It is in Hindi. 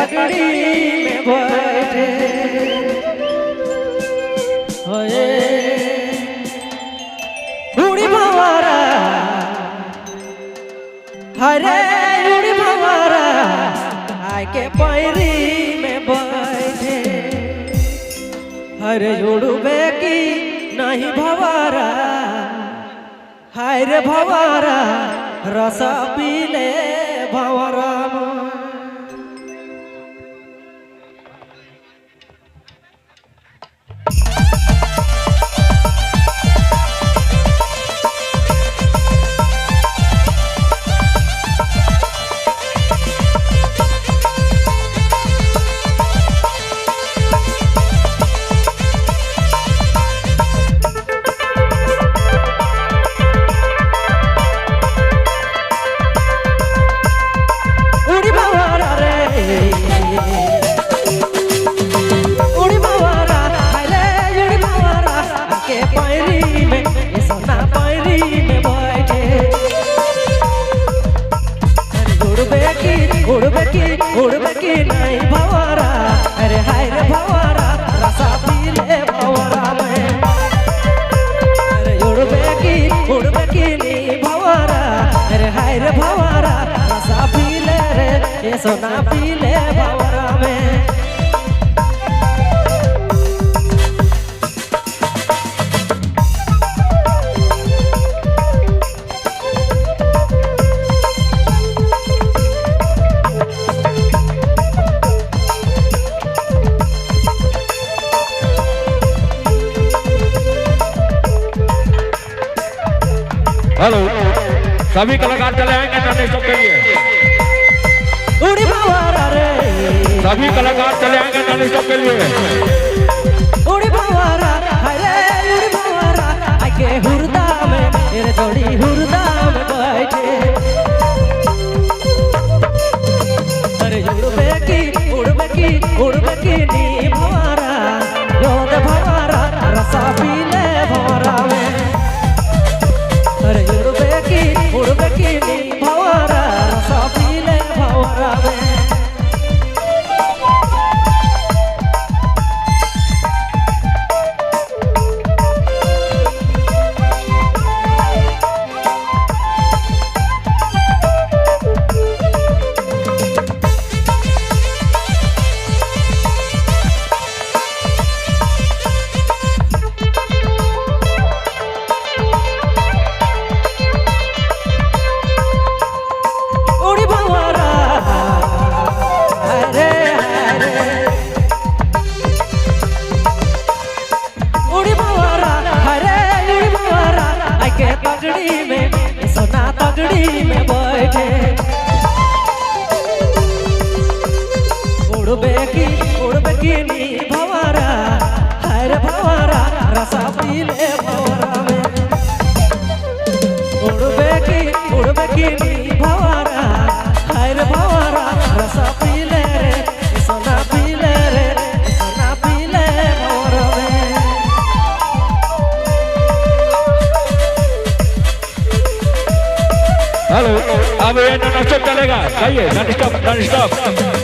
पगड़ी में बैठे होए उड़ी भंवरा हरे उड़ी भंवरा आके पैरी में बैठे हरे उड़बे की नहीं भंवरा हाय रे भंवरा रस पीले भंवरा उड़बे की नहीं भंवरा अरे हाय रे भंवरा रसा पीले भंवरा में अरे उड़बे की नहीं भंवरा अरे हाय रे भंवरा रसा पीले रे ये सोना पीले भंवरा में हेलो सभी कलाकार चले आएंगे नानी सब के लिए उड़ी भंवरा रे सभी कलाकार चले आएंगे नानी सब के लिए उड़ी भंवरा अरे उड़ी भंवरा आके हुरदा में तेरे जोड़ी हुरदा में बैठे अरे उड़बे की नी भंवरा योद भंवरा रसा पीले भंवरा में अरे उड़बे की नी भंवरा रसा पीले भंवरा में पगड़ी में सोना पगड़ी में बैठे उड़बे की नी भंवरा हाय रे भंवरा रसा पीले भंवरा में उड़बे की नी भंवरा हाय रे भंवरा रसा पीले रे सोना पीले रे सोना पीले भंवरा में हेलो अब ये नॉन स्टॉप चलेगा, चाहिए नॉन स्टॉप